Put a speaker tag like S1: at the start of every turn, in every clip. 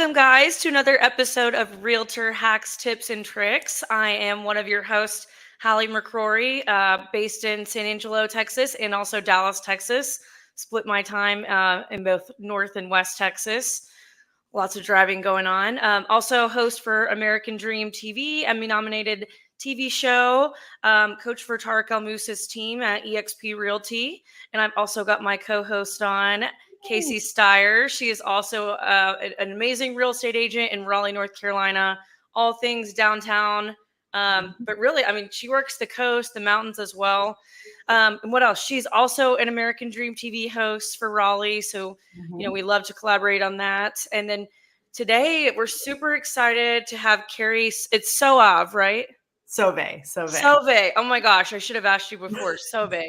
S1: Welcome, guys, to another episode of Realtor Hacks, Tips, and Tricks. I am one of your hosts, Hallie McCrory, based in San Angelo, Texas, and also Dallas, Texas. Split my time in both North and West Texas. Lots of driving going on. Also, host for American Dream TV, Emmy-nominated TV show, coach for Tarek El Moussa's team at eXp Realty. And I've also got my co-host on, Casey Steyer. She is also an amazing real estate agent in Raleigh, North Carolina, all things downtown. But really, I mean, she works the coast, the mountains as well. And what else? She's also an American Dream TV host for Raleigh. So, we love to collaborate on that. And then today we're super excited to have Carrie. It's Soav, right?
S2: Sauve.
S1: Sauve. Oh my gosh, I should have asked you before. Sauve.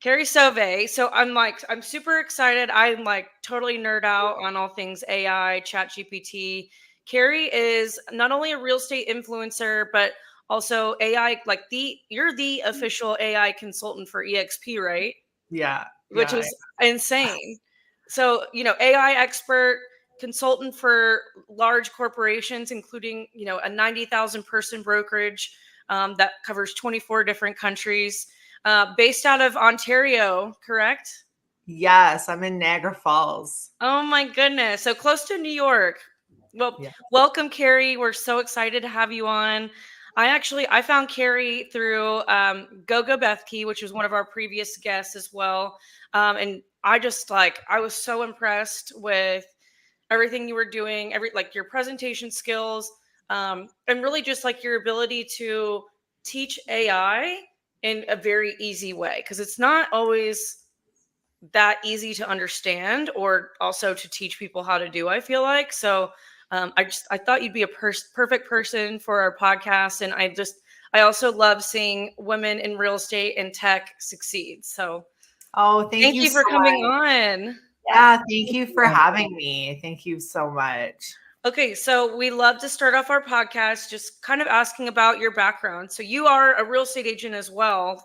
S1: Carrie Sauve. So I'm super excited. I'm totally nerd out on all things AI, Chat GPT. Carrie is not only a real estate influencer, but also AI, you're the official AI consultant for eXp, right?
S2: Yeah.
S1: Which is insane. So, AI expert, consultant for large corporations, including, a 90,000 person brokerage that covers 24 different countries, based out of Ontario, correct?
S2: Yes, I'm in Niagara Falls.
S1: Oh my goodness. So close to New York. Well, Welcome, Carrie. We're so excited to have you on. I found Carrie through Gogo Bethke, which was one of our previous guests as well. And I was so impressed with everything you were doing, your presentation skills, and really just your ability to teach AI in a very easy way, because it's not always that easy to understand or also to teach people how to do, I feel like. So I thought you'd be a perfect person for our podcast. And I also love seeing women in real estate and tech succeed. So
S2: thank you
S1: for
S2: so
S1: coming
S2: much.
S1: on.
S2: Yeah, thank you for having me. Thank you so much.
S1: Okay, so we love to start off our podcast just kind of asking about your background. So you are a real estate agent as well.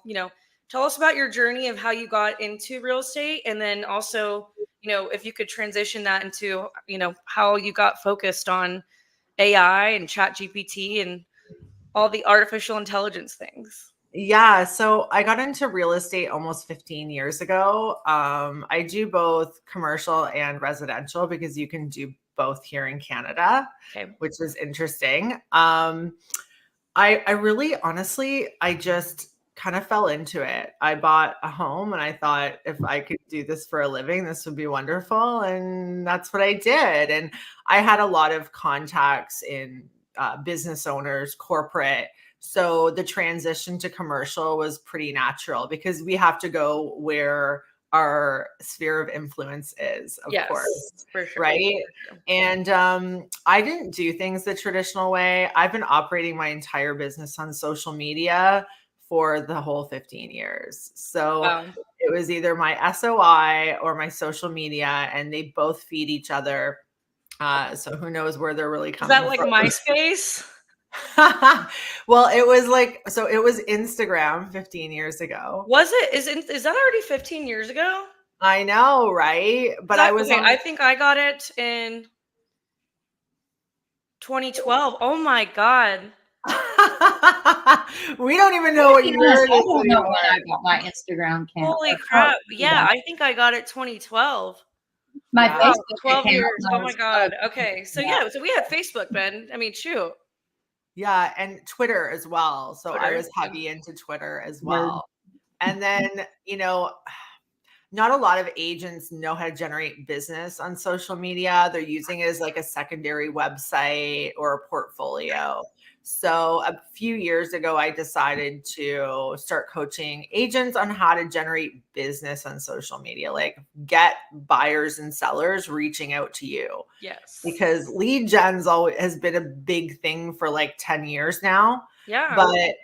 S1: Tell us about your journey of how you got into real estate, and then also, if you could transition that into, how you got focused on AI and Chat GPT and all the artificial intelligence things.
S2: Yeah, so I got into real estate almost 15 years ago. I do both commercial and residential because you can do both here in Canada, which is interesting. I really, honestly, I just kind of fell into it. I bought a home and I thought, if I could do this for a living, this would be wonderful. And that's what I did. And I had a lot of contacts in business owners, corporate. So the transition to commercial was pretty natural because we have to go where our sphere of influence is, of course,
S1: for sure.
S2: right? For sure. And I didn't do things the traditional way. I've been operating my entire business on social media for the whole 15 years. So it was either my SOI or my social media, and they both feed each other. So who knows where they're really coming from.
S1: Is that MySpace?
S2: Well, it was it was Instagram 15 years ago.
S1: Was it? Is that already 15 years ago?
S2: I know, right? But I
S1: think I got it in 2012. Oh my God.
S2: We don't even know what year it is.
S3: I don't know when I got my Instagram account.
S1: Holy crap. Yeah, I think I got it 2012.
S3: My Facebook
S1: 12 years. Oh my God. Okay. So so we had Facebook, Ben. I mean, shoot.
S2: Yeah, and Twitter as well. So I was heavy into Twitter as well. And then, not a lot of agents know how to generate business on social media. They're using it as a secondary website or a portfolio. So a few years ago, I decided to start coaching agents on how to generate business on social media, get buyers and sellers reaching out to you.
S1: Yes.
S2: Because lead gen's always has been a big thing for 10 years now.
S1: Yeah.
S2: But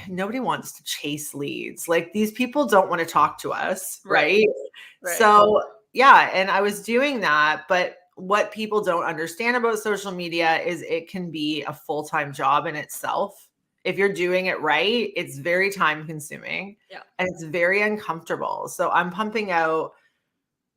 S2: nobody wants to chase leads. These people don't want to talk to us, right? So yeah, and I was doing that, but what people don't understand about social media is it can be a full-time job in itself. If you're doing it right, it's very time consuming and it's very uncomfortable. So I'm pumping out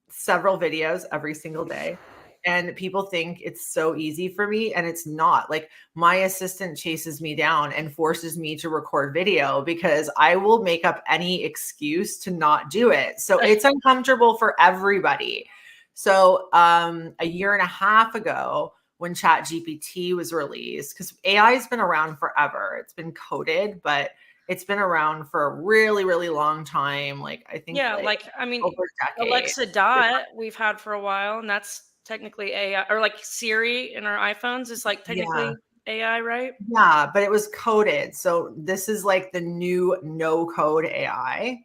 S2: several videos every single day. And people think it's so easy for me, and it's not. Like, my assistant chases me down and forces me to record video because I will make up any excuse to not do it. So it's uncomfortable for everybody. So a year and a half ago, when ChatGPT was released, because AI has been around forever. It's been coded, but it's been around for a really, really long time. Like, I think
S1: I mean,
S2: over a decade.
S1: Alexa Dot we've had for a while, and that's technically AI, or like Siri in our iPhones is like technically AI, right?
S2: Yeah, but it was coded. So this is like the new no code AI.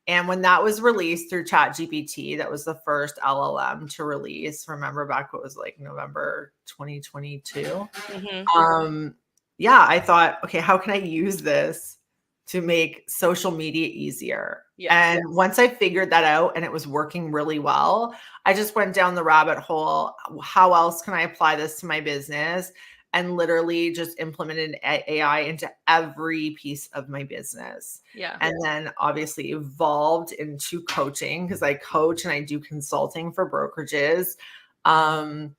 S2: And when that was released through ChatGPT, that was the first LLM to release. Remember back what was like November 2022? I thought, okay, how can I use this to make social media easier? And once I figured that out and it was working really well, I just went down the rabbit hole. How else can I apply this to my business? And literally just implemented AI into every piece of my business. And then obviously evolved into coaching, because I coach and I do consulting for brokerages. I'm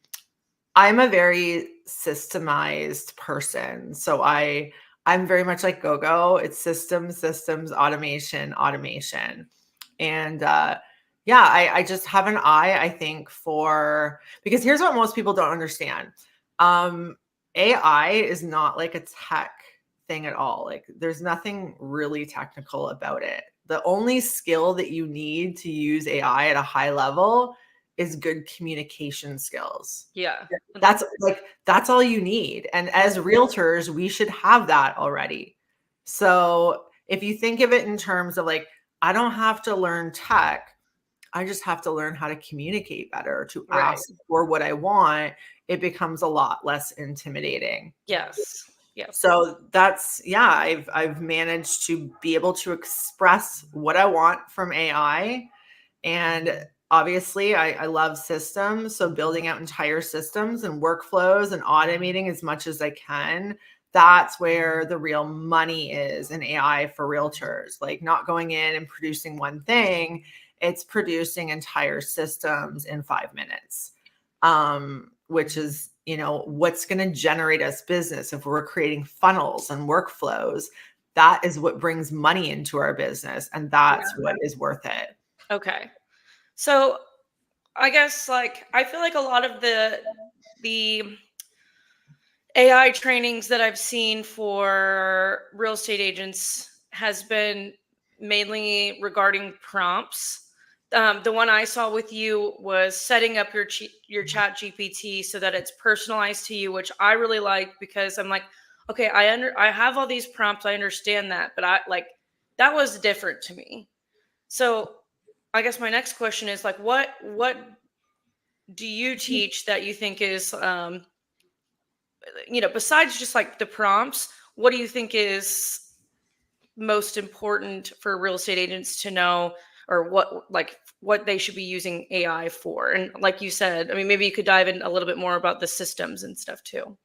S2: a very systemized person. So I'm very much like GoGo. It's systems, automation. And I just have an eye, I think, because here's what most people don't understand. AI is not like a tech thing at all. Like, there's nothing really technical about it. The only skill that you need to use AI at a high level is good communication skills. That's all you need. And as realtors, we should have that already. So if you think of it in terms of like, I don't have to learn tech, I just have to learn how to communicate better, to ask for what I want. It becomes a lot less intimidating.
S1: Yes.
S2: So that's, I've managed to be able to express what I want from AI. And obviously I love systems. So building out entire systems and workflows and automating as much as I can. That's where the real money is in AI for realtors. Like, not going in and producing one thing. It's producing entire systems in 5 minutes, which is, what's going to generate us business. If we're creating funnels and workflows, that is what brings money into our business. And that's what is worth it.
S1: Okay. So I guess I feel like a lot of the AI trainings that I've seen for real estate agents has been mainly regarding prompts. The one I saw with you was setting up your chat GPT so that it's personalized to you, which I really like, because I'm like, okay, I have all these prompts. I understand that, but that was different to me. So I guess my next question is what do you teach that you think is, besides just the prompts, what do you think is most important for real estate agents to know, or what they should be using AI for? And like you said, I mean, maybe you could dive in a little bit more about the systems and stuff too.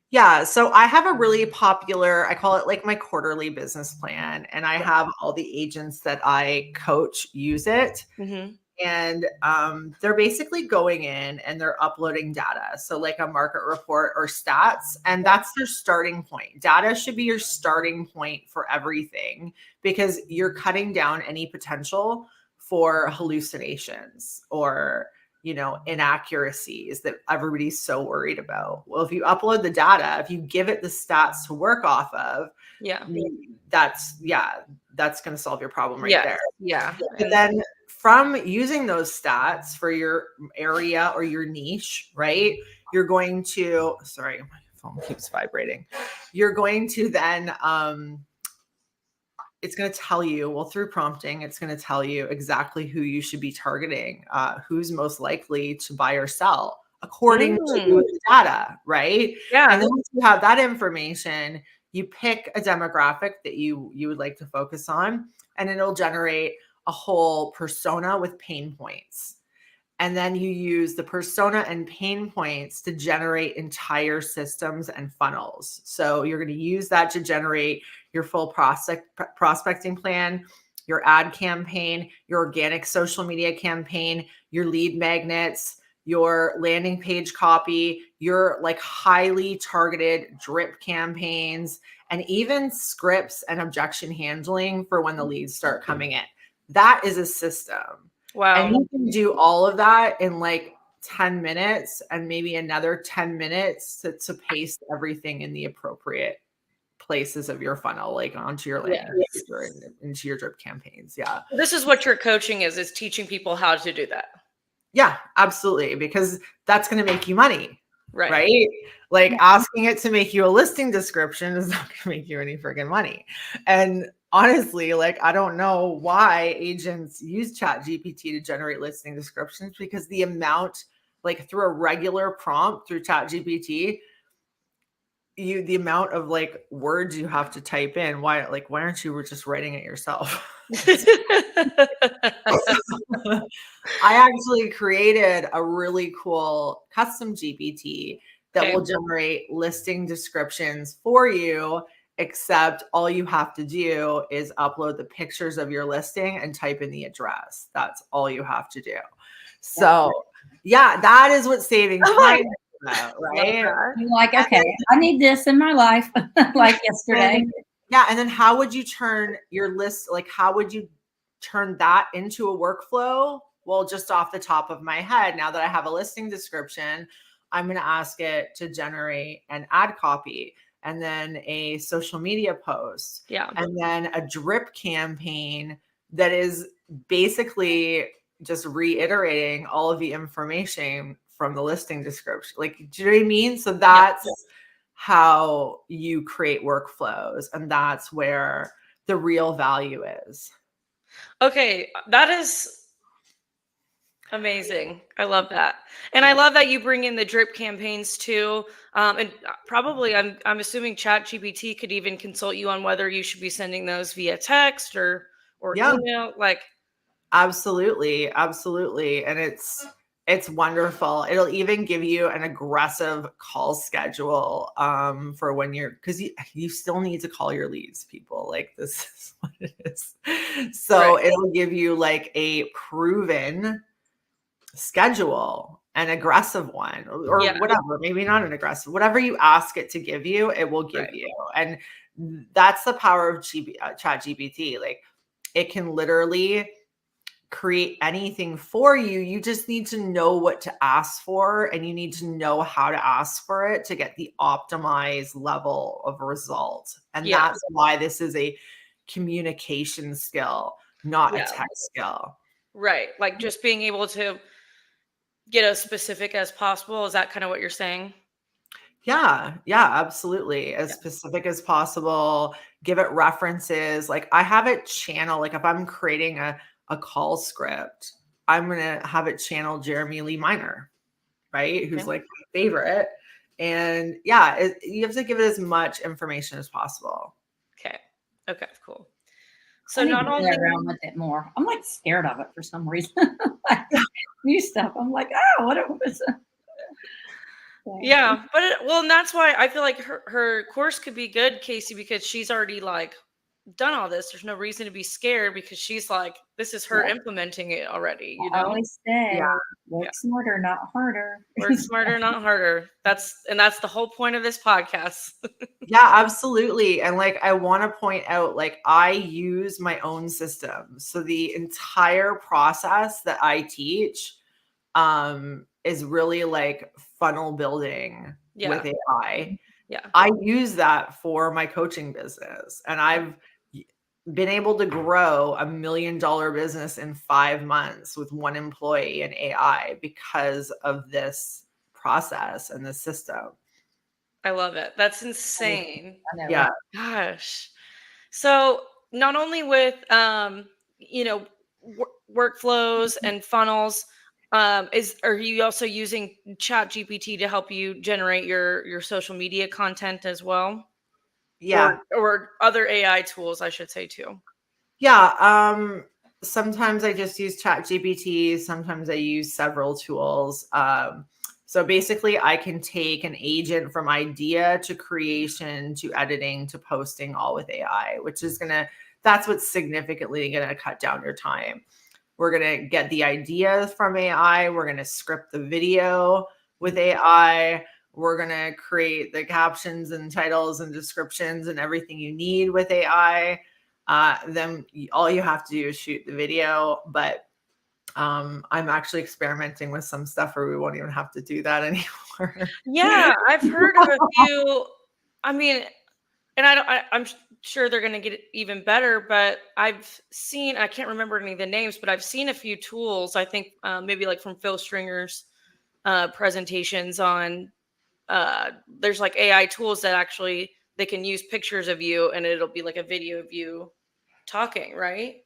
S2: Yeah. So I have a really popular, I call it like my quarterly business plan. And I have all the agents that I coach use it. And they're basically going in and they're uploading data. So like a market report or stats, and that's their starting point. Data should be your starting point for everything, because you're cutting down any potential for hallucinations or inaccuracies that everybody's so worried about. Well, if you upload the data, if you give it the stats to work off of, that's going to solve your problem there. And then from using those stats for your area or your niche, right? You're going to, sorry, my phone keeps vibrating. You're going to then, it's going to tell you, well, through prompting, it's going to tell you exactly who you should be targeting, who's most likely to buy or sell according to the data, right? And then once you have that information, you pick a demographic that you would like to focus on, and it'll generate a whole persona with pain points. And then you use the persona and pain points to generate entire systems and funnels. So you're going to use that to generate your full prospecting plan, your ad campaign, your organic social media campaign, your lead magnets, your landing page copy, your like highly targeted drip campaigns, and even scripts and objection handling for when the leads start coming in. That is a system.
S1: Wow.
S2: And you can do all of that in like 10 minutes and maybe another 10 minutes to paste everything in the appropriate places of your funnel, like onto your landing page or into your drip campaigns. Yeah.
S1: This is what your coaching is teaching people how to do that.
S2: Yeah, absolutely. Because that's going to make you money.
S1: Right.
S2: Like asking it to make you a listing description is not going to make you any freaking money. And honestly, like, I don't know why agents use ChatGPT to generate listing descriptions, because the amount, like through a regular prompt through ChatGPT, the amount of like words you have to type in, why aren't you just writing it yourself? I actually created a really cool custom GPT that will generate listing descriptions for you, except all you have to do is upload the pictures of your listing and type in the address. That's all you have to do. So yeah, that is what's saving time. Right?
S3: You're like, okay, I need this in my life, like yesterday.
S2: And then how would you turn your list? Like, how would you turn that into a workflow? Well, just off the top of my head, now that I have a listing description, I'm going to ask it to generate an ad copy, and then a social media post, and then a drip campaign that is basically just reiterating all of the information from the listing description. Like, do you know what I mean? So that's how you create workflows, and that's where the real value is.
S1: Okay, that is amazing. I love that. And I love that you bring in the drip campaigns too. And probably I'm assuming ChatGPT could even consult you on whether you should be sending those via text or email. Like,
S2: absolutely. And it's wonderful. It'll even give you an aggressive call schedule for when because you still need to call your leads, people. Like, this is what it is. So it'll give you like a proven schedule, an aggressive one, or whatever, maybe not an aggressive, whatever you ask it to give you, it will give you. And that's the power of ChatGPT. Like, it can literally create anything for you. You just need to know what to ask for, and you need to know how to ask for it to get the optimized level of result. And that's why this is a communication skill, not a tech skill.
S1: Right. Like, just being able to get as specific as possible. Is that kind of what you're saying?
S2: Yeah, absolutely. As specific as possible. Give it references. Like, I have it channel, like if I'm creating a call script, I'm going to have it channel Jeremy Lee Minor, right? Who's like my favorite. And you have to give it as much information as possible.
S1: Okay, cool. So not only
S3: around with it more, I'm like scared of it for some reason. Like, new stuff, I'm like, what was it?
S1: Yeah, but and that's why I feel like her course could be good, Casey, because she's already like done all this. There's no reason to be scared, because she's like, this is her implementing it already. You know,
S3: I always say, work smarter, not harder.
S1: Work smarter, not harder. That's the whole point of this podcast.
S2: Yeah, absolutely. And like, I want to point out, like, I use my own system. So the entire process that I teach is really like funnel building with AI. I use that for my coaching business, and I've been able to grow $1 million business in 5 months with one employee in AI because of this process and the system.
S1: I love it. That's insane.
S2: Yeah.
S1: Gosh. So not only with workflows and funnels, are you also using ChatGPT to help you generate your social media content as well?
S2: Yeah.
S1: Or other AI tools, I should say too.
S2: Yeah. Sometimes I just use ChatGPT. Sometimes I use several tools. So basically, I can take an agent from idea to creation to editing to posting, all with AI, which is that's what's significantly going to cut down your time. We're going to get the ideas from AI. We're going to script the video with AI. We're going to create the captions and titles and descriptions and everything you need with AI. Then all you have to do is shoot the video. But I'm actually experimenting with some stuff where we won't even have to do that anymore.
S1: Yeah, I've heard of a few. I mean, and I'm sure they're going to get even better, but I've seen, I can't remember any of the names, but I've seen a few tools. I think maybe like from Phil Stringer's presentations on, there's like AI tools that actually they can use pictures of you and it'll be like a video of you talking, right?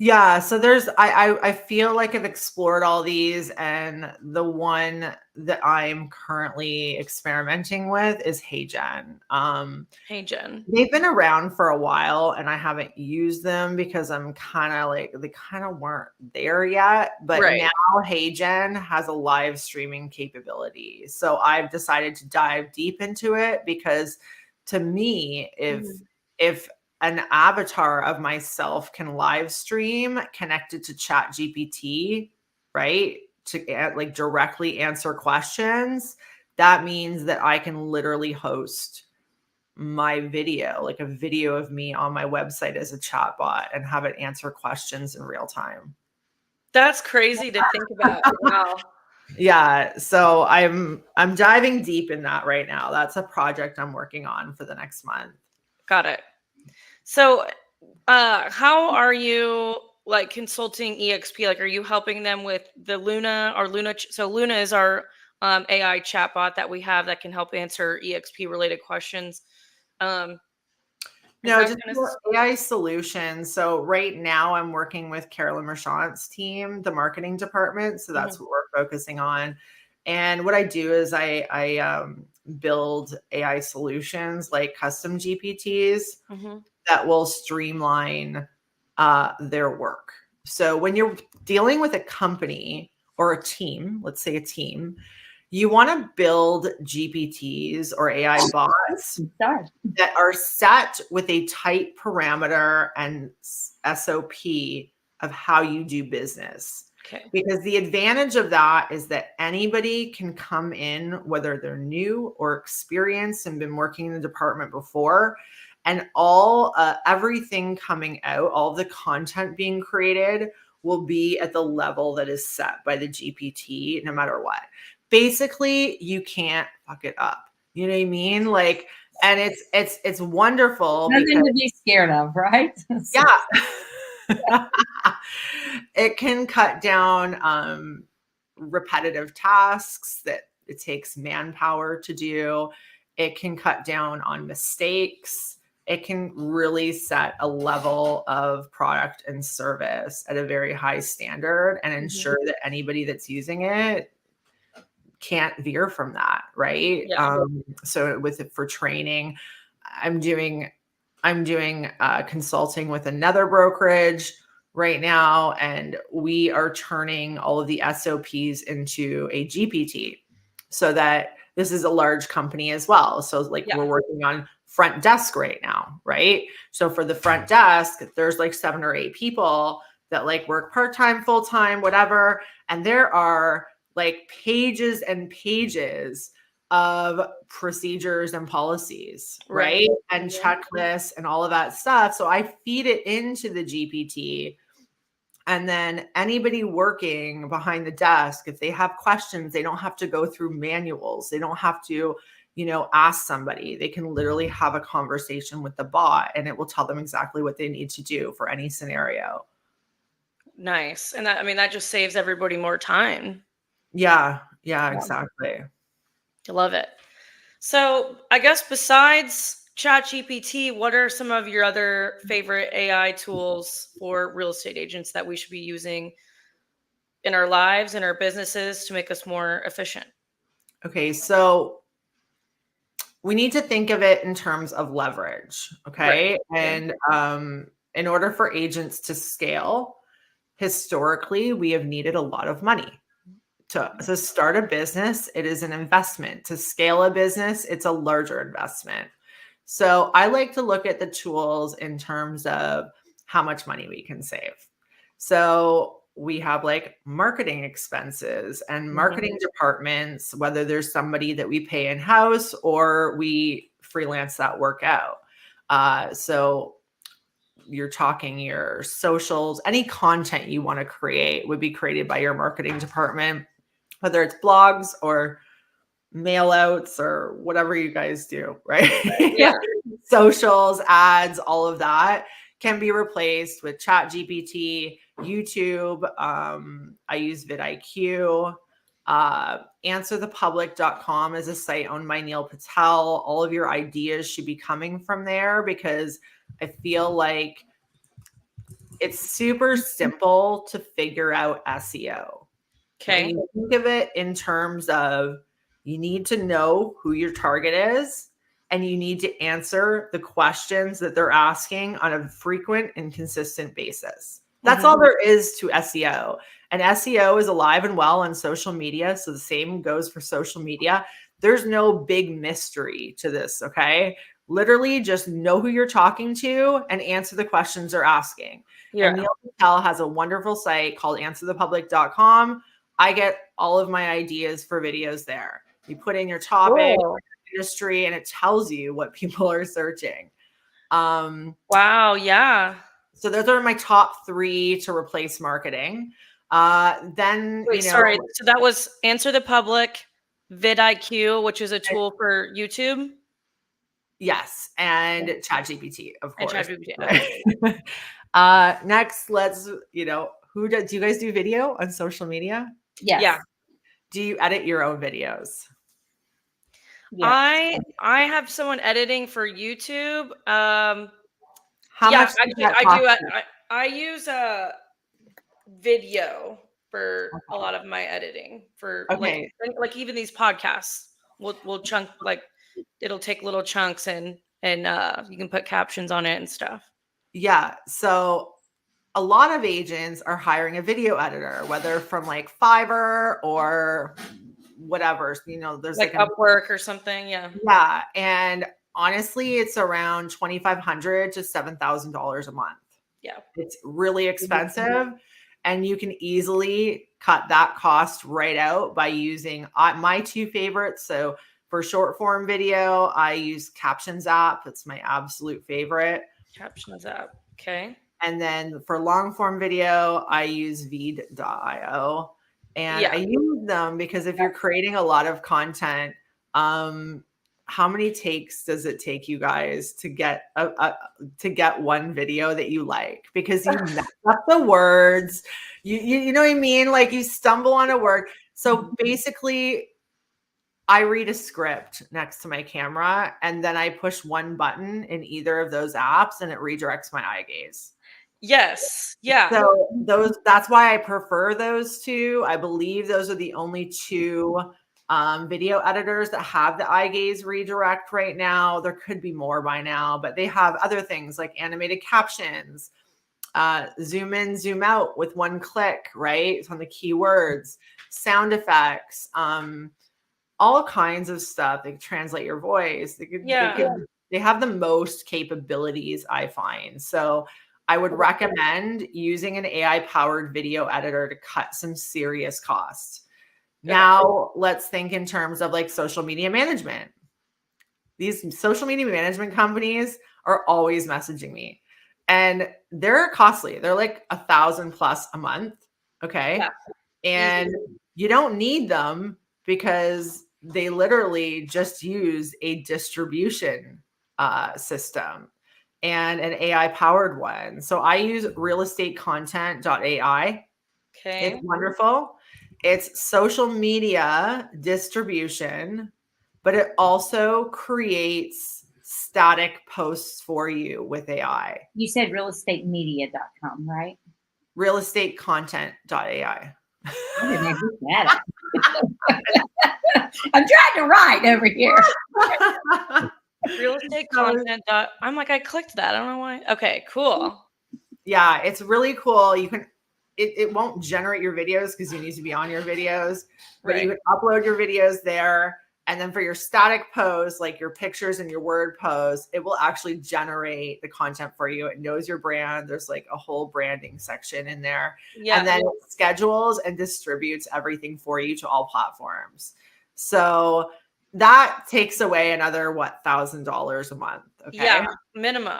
S2: Yeah, so I feel like I've explored all these, and the one that I'm currently experimenting with is HeyGen.
S1: HeyGen.
S2: They've been around for a while, and I haven't used them because I'm kind of like, they kind of weren't there yet. But
S1: Right.
S2: now HeyGen has a live streaming capability, so I've decided to dive deep into it because, to me, if an avatar of myself can live stream connected to Chat GPT, right? To like directly answer questions, that means that I can literally host my video, like a video of me on my website as a chatbot, and have it answer questions in real time.
S1: That's crazy to think about. Wow.
S2: Yeah, so I'm diving deep in that right now. That's a project I'm working on for the next month.
S1: Got it. So, how are you like consulting EXP? Like, are you helping them with the Luna or Luna? So Luna is our AI chatbot that we have that can help answer EXP related questions.
S2: No, just AI solutions. So right now I'm working with Carolyn Merchant's team, the marketing department. So that's what we're focusing on. And what I do is I build AI solutions like custom GPTs that will streamline their work. So when you're dealing with a company or a team, let's say a team, you want to build GPTs or AI bots that are set with a tight parameter and SOP of how you do business.
S1: Okay.
S2: Because the advantage of that is that anybody can come in, whether they're new or experienced and been working in the department before, and everything coming out, all the content being created will be at the level that is set by the GPT, no matter what. Basically, you can't fuck it up. You know what I mean? Like, and it's wonderful.
S3: Nothing to be scared of, right?
S2: Yeah. It can cut down repetitive tasks that it takes manpower to do. It can cut down on mistakes. It can really set a level of product and service at a very high standard and ensure that anybody that's using it can't veer from that, right?
S1: Yeah.
S2: So for training, I'm doing consulting with another brokerage right now, and we are turning all of the SOPs into a GPT, so that this is a large company as well. So like we're working on front desk right now, right? So for the front desk, there's like 7 or 8 people that like work part-time, full-time, whatever. And there are like pages and pages of procedures and policies, right? And checklists and all of that stuff. So I feed it into the GPT. And then anybody working behind the desk, if they have questions, they don't have to go through manuals. They don't have to, ask somebody. They can literally have a conversation with the bot, and it will tell them exactly what they need to do for any scenario.
S1: Nice. And that just saves everybody more time.
S2: Yeah, exactly.
S1: I love it. So I guess besides ChatGPT, what are some of your other favorite AI tools for real estate agents that we should be using in our lives and our businesses to make us more efficient?
S2: Okay, so we need to think of it in terms of leverage, okay? Right. And in order for agents to scale, historically, we have needed a lot of money. To start a business, it is an investment. To scale a business, it's a larger investment. So I like to look at the tools in terms of how much money we can save. So we have like marketing expenses and marketing departments, whether there's somebody that we pay in-house or we freelance that work out. So you're talking your socials, any content you want to create would be created by your marketing department, whether it's blogs or mail outs or whatever you guys do, right?
S1: Yeah.
S2: Socials, ads, all of that can be replaced with ChatGPT, YouTube. I use vidIQ. Answerthepublic.com is a site owned by Neil Patel. All of your ideas should be coming from there because I feel like it's super simple to figure out SEO.
S1: Okay.
S2: And you think of it in terms of you need to know who your target is and you need to answer the questions that they're asking on a frequent and consistent basis. That's all there is to SEO. And SEO is alive and well on social media. So the same goes for social media. There's no big mystery to this, okay? Literally just know who you're talking to and answer the questions they're asking. Yeah. And Neil Patel has a wonderful site called answerthepublic.com. I get all of my ideas for videos there. You put in your topic, industry, and it tells you what people are searching.
S1: Wow. Yeah.
S2: So those are my top 3 to replace marketing. Then,
S1: wait, sorry. So that was Answer the Public, vidIQ, which is a tool for YouTube.
S2: Yes. And ChatGPT, of course.
S1: And ChatGPT.
S2: Right? Next, let's, do you guys do video on social media?
S3: Yes.
S1: Yeah.
S2: Do you edit your own videos?
S1: Yes. I have someone editing for YouTube.
S2: How much?
S1: I use a video for a lot of my editing for like even these podcasts. We'll chunk, like it'll take little chunks and you can put captions on it and stuff.
S2: Yeah. So a lot of agents are hiring a video editor, whether from like Fiverr or whatever, there's
S1: like Upwork or something. Yeah.
S2: Yeah. And honestly, it's around $2,500 to $7,000 a month.
S1: Yeah.
S2: It's really expensive. And you can easily cut that cost right out by using my 2 favorites. So for short form video, I use Captions app. It's my absolute favorite.
S1: Captions app. Okay.
S2: And then for long form video, I use Veed.io. And I use them because if you're creating a lot of content, how many takes does it take you guys to get one video that you like? Because you mess up the words, you know what I mean? Like you stumble on a word. So basically, I read a script next to my camera, and then I push one button in either of those apps, and it redirects my eye gaze.
S1: Yes. Yeah.
S2: So that's why I prefer those 2. I believe those are the only 2 video editors that have the eye gaze redirect right now. There could be more by now, but they have other things like animated captions, zoom in, zoom out with one click, right? It's on the keywords, sound effects, all kinds of stuff. They can translate your voice. They have the most capabilities, I find. So I would recommend using an AI-powered video editor to cut some serious costs. Now, let's think in terms of like social media management. These social media management companies are always messaging me, and they're costly. They're like $1,000+ a month. Okay. Yeah. And you don't need them because they literally just use a distribution system and an AI powered one. So I use realestatecontent.ai.
S1: Okay.
S2: It's wonderful. It's social media distribution, but it also creates static posts for you with AI.
S3: You said realestatemedia.com, right?
S2: Realestatecontent.ai.
S3: I didn't know that. I'm trying to write over here.
S1: Real estate content. I'm like, I clicked that. I don't know why. Okay, cool.
S2: Yeah, it's really cool. You can, it won't generate your videos because you need to be on your videos, but you can upload your videos there. And then for your static posts, like your pictures and your word posts, it will actually generate the content for you. It knows your brand. There's like a whole branding section in there. Yeah. And then it schedules and distributes everything for you to all platforms. So that takes away another, $1,000 a month. Okay.
S1: Yeah, minimum.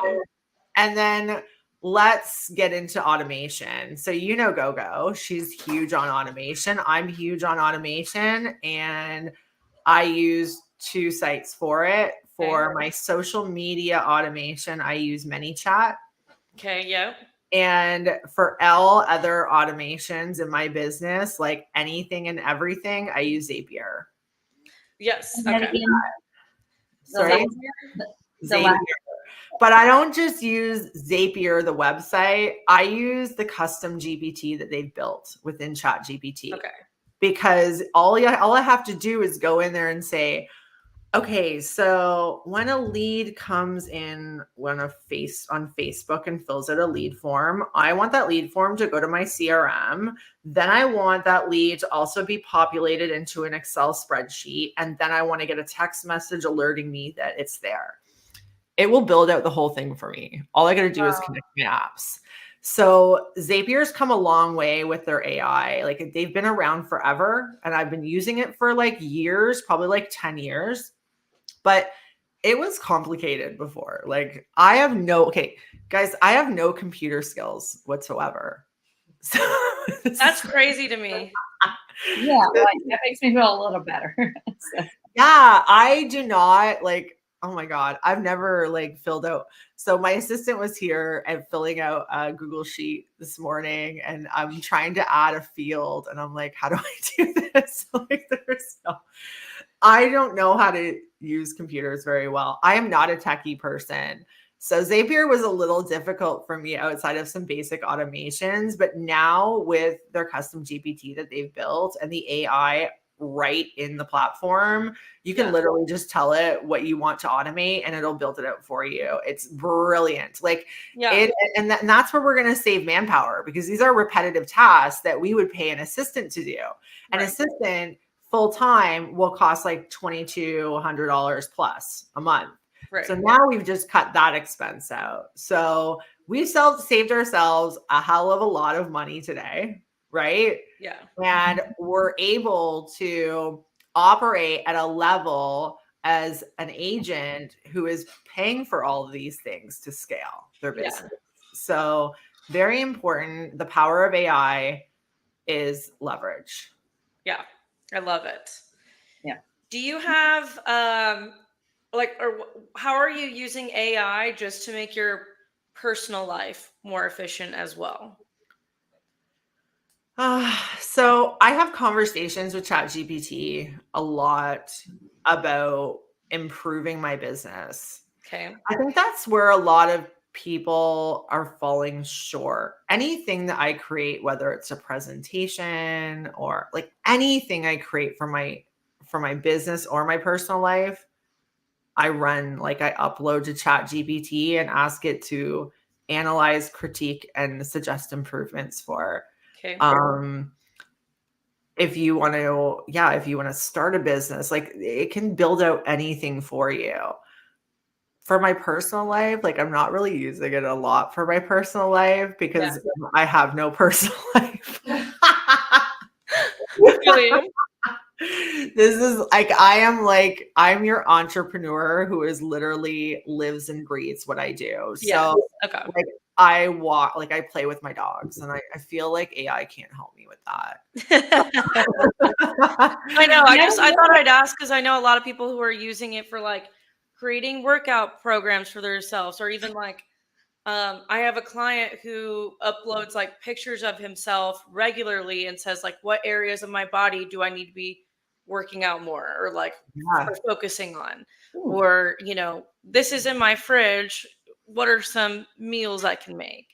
S2: And then let's get into automation. So, GoGo, she's huge on automation. I'm huge on automation, and I use 2 sites for it. For my social media automation, I use ManyChat.
S1: Okay, yeah.
S2: And for all other automations in my business, like anything and everything, I use Zapier.
S1: Yes. Okay.
S2: Sorry. Zapier. But I don't just use Zapier, the website. I use the custom GPT that they've built within ChatGPT.
S1: Okay.
S2: Because all I have to do is go in there and say, okay, so when a lead comes in on Facebook and fills out a lead form, I want that lead form to go to my CRM. Then I want that lead to also be populated into an Excel spreadsheet. And then I want to get a text message alerting me that it's there. It will build out the whole thing for me. All I got to do is connect my apps. So Zapier's come a long way with their AI. Like, they've been around forever, and I've been using it for like years, probably like 10 years. But it was complicated before. Like, okay, guys, I have no computer skills whatsoever. So
S1: that's crazy to me.
S3: Yeah, that makes me feel a little better.
S2: Yeah, I do not like. Oh my God, I've never like filled out. So my assistant was here and filling out a Google Sheet this morning, and I'm trying to add a field, and I'm like, how do I do this? Like, I don't know how to use computers very well. I am not a techie person. So Zapier was a little difficult for me outside of some basic automations, but now with their custom GPT that they've built and the AI right in the platform, you can literally just tell it what you want to automate and it'll build it out for you. It's brilliant. Like, and that's where we're going to save manpower, because these are repetitive tasks that we would pay an assistant to do. An assistant full time will cost like $2,200 plus a month. Right. So now we've just cut that expense out. So we've saved ourselves a hell of a lot of money today. Right.
S1: Yeah.
S2: And we're able to operate at a level as an agent who is paying for all of these things to scale their business. Yeah. So very important. The power of AI is leverage.
S1: Yeah. I love it.
S3: Yeah.
S1: Do you have, or how are you using AI just to make your personal life more efficient as well?
S2: So I have conversations with ChatGPT a lot about improving my business.
S1: Okay.
S2: I think that's where a lot of people are falling short. Anything that I create, whether it's a presentation or like anything I create for my business or my personal life, I upload to ChatGPT and ask it to analyze, critique, and suggest improvements for.
S1: Okay.
S2: If you want to start a business, like, it can build out anything for you. For my personal life, like, I'm not really using it a lot for my personal life because I have no personal life. This is like, I'm your entrepreneur who is literally lives and breathes what I do. So like, I walk, like, I play with my dogs, and I feel like AI can't help me with that.
S1: I know. I thought I'd ask, because I know a lot of people who are using it for like creating workout programs for themselves, or even like, I have a client who uploads like pictures of himself regularly and says like, what areas of my body do I need to be working out more, or like or focusing on? Ooh. Or, this is in my fridge. What are some meals I can make?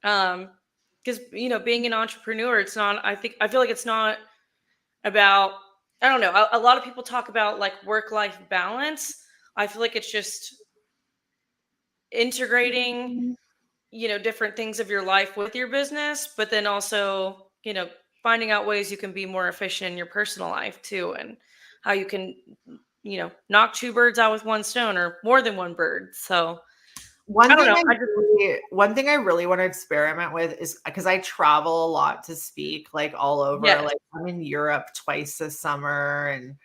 S1: Because, being an entrepreneur, I feel like it's not about, I don't know. A lot of people talk about like work-life balance. I feel like it's just integrating, different things of your life with your business, but then also, finding out ways you can be more efficient in your personal life too, and how you can knock two birds out with one stone, or more than one bird. So
S2: one thing I really want to experiment with is, because I travel a lot to speak, like all over.
S1: Yes.
S2: Like I'm in Europe twice this summer, and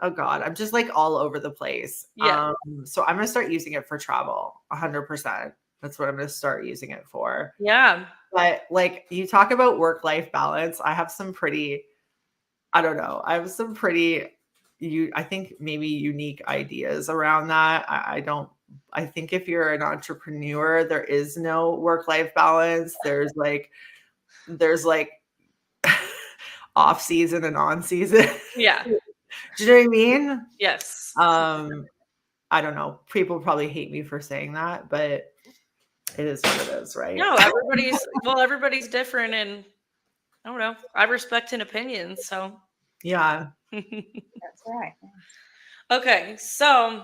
S2: oh God, I'm just like all over the place.
S1: Yeah.
S2: So I'm gonna start using it for travel, 100%. That's what I'm gonna start using it for.
S1: Yeah.
S2: But like you talk about work-life balance, I have some pretty, I don't know, I have some pretty, I think maybe unique ideas around that. I think if you're an entrepreneur, there is no work-life balance. There's like off season and on season.
S1: Yeah.
S2: Do you know what I mean?
S1: Yes.
S2: I don't know. People probably hate me for saying that, but it is what it is, right?
S1: No, everybody's different, and I don't know. I respect an opinion, so
S2: Yeah.
S3: That's right.
S1: Okay, so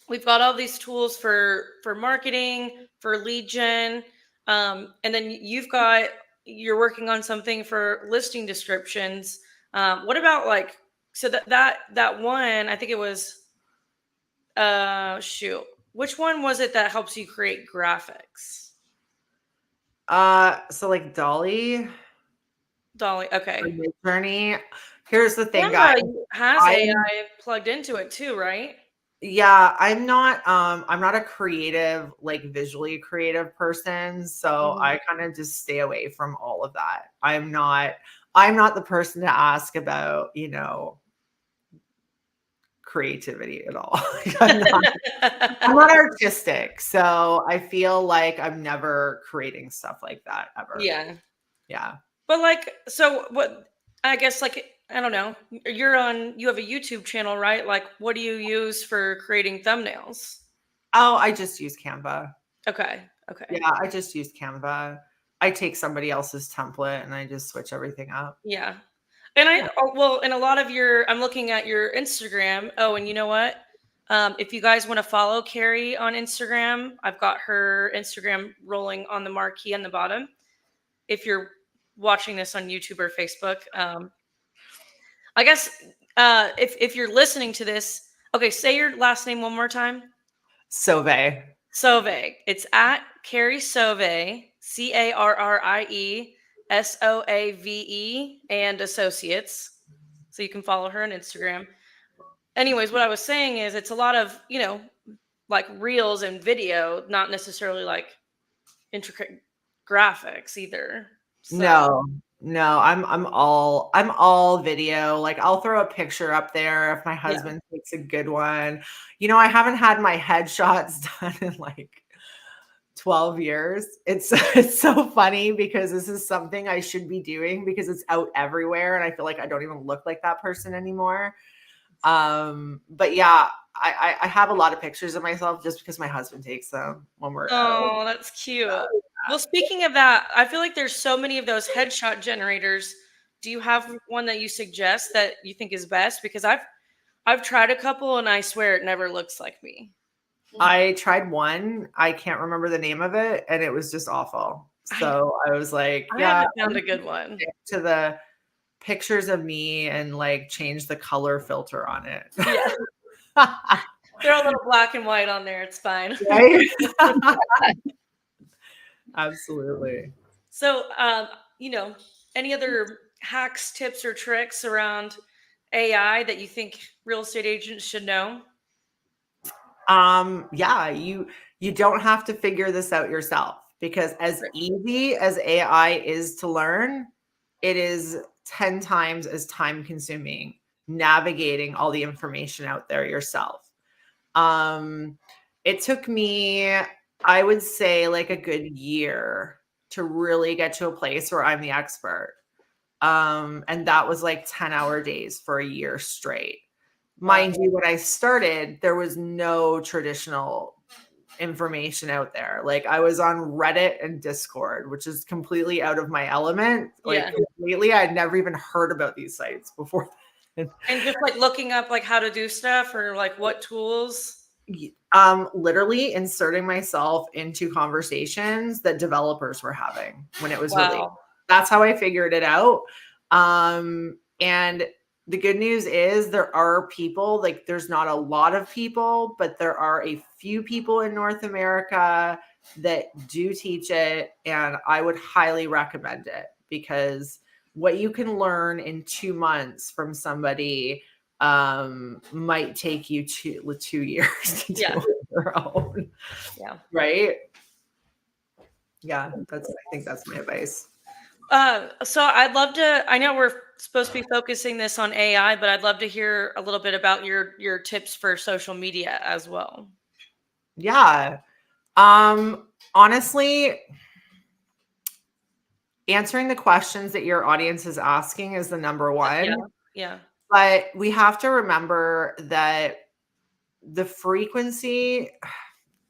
S1: we've got all these tools for marketing, for lead gen, and then you're working on something for listing descriptions. What about that one? I think it was shoot. Which one was it that helps you create graphics?
S2: So like Dolly,
S1: okay.
S2: Midjourney. Here's the thing,
S1: Yeah,
S2: guys.
S1: has AI plugged into it too, right?
S2: Yeah, I'm not a creative, like visually creative person, so I kind of just stay away from all of that. I'm not the person to ask about, creativity at all. I'm not artistic, so I feel like I'm never creating stuff like that ever.
S1: Yeah.
S2: Yeah.
S1: But so what, I guess, I don't know, you have a YouTube channel, right? Like, what do you use for creating thumbnails?
S2: Oh, I just use Canva.
S1: Okay.
S2: Yeah, I just use Canva. I take somebody else's template and I just switch everything up.
S1: Yeah. And in a lot of I'm looking at your Instagram. Oh, and you know what? If you guys want to follow Carrie on Instagram, I've got her Instagram rolling on the marquee on the bottom. If you're watching this on YouTube or Facebook, I guess if you're listening to this, okay, say your last name one more time.
S2: Sauve.
S1: It's at Carrie Sauve, CarrieSoave and Associates. So you can follow her on Instagram. Anyways, what I was saying is it's a lot of, like reels and video, not necessarily like intricate graphics either. So.
S2: No, I'm all video. Like I'll throw a picture up there if my husband takes a good one. I haven't had my headshots done in like 12 years. It's so funny because this is something I should be doing because it's out everywhere and I feel like I don't even look like that person anymore. But yeah, I have a lot of pictures of myself just because my husband takes them when we're
S1: out. That's cute. Well, speaking of that, I feel like there's so many of those headshot generators. Do you have one that you suggest that you think is best? Because I've tried a couple and I swear it never looks like me.
S2: I tried one. I can't remember the name of it, and it was just awful. So I was like,
S1: I haven't found a good one.
S2: To the pictures of me and like change the color filter on it.
S1: Yeah. Throw a little black and white on there. It's fine.
S2: Right? Absolutely.
S1: So, any other hacks, tips, or tricks around AI that you think real estate agents should know?
S2: Yeah, you don't have to figure this out yourself because as easy as AI is to learn, it is 10 times as time consuming navigating all the information out there yourself. It took me, I would say, like a good year to really get to a place where I'm the expert. And that was like 10-hour days for a year straight. Mind you, when I started, there was no traditional information out there. Like I was on Reddit and Discord, which is completely out of my element. Like completely, I'd never even heard about these sites before.
S1: And just like looking up like how to do stuff or like what tools.
S2: Literally inserting myself into conversations that developers were having when it was released. That's how I figured it out. And the good news is there are people, like there's not a lot of people, but there are a few people in North America that do teach it. And I would highly recommend it, because what you can learn in 2 months from somebody might take you 2 years to do it on your own.
S1: Yeah.
S2: Right. Yeah. I think that's my advice.
S1: So I'd love to, I know we're supposed to be focusing this on AI, but I'd love to hear a little bit about your tips for social media as well.
S2: Yeah. Honestly, answering the questions that your audience is asking is the number one.
S1: Yeah.
S2: But we have to remember that the frequency,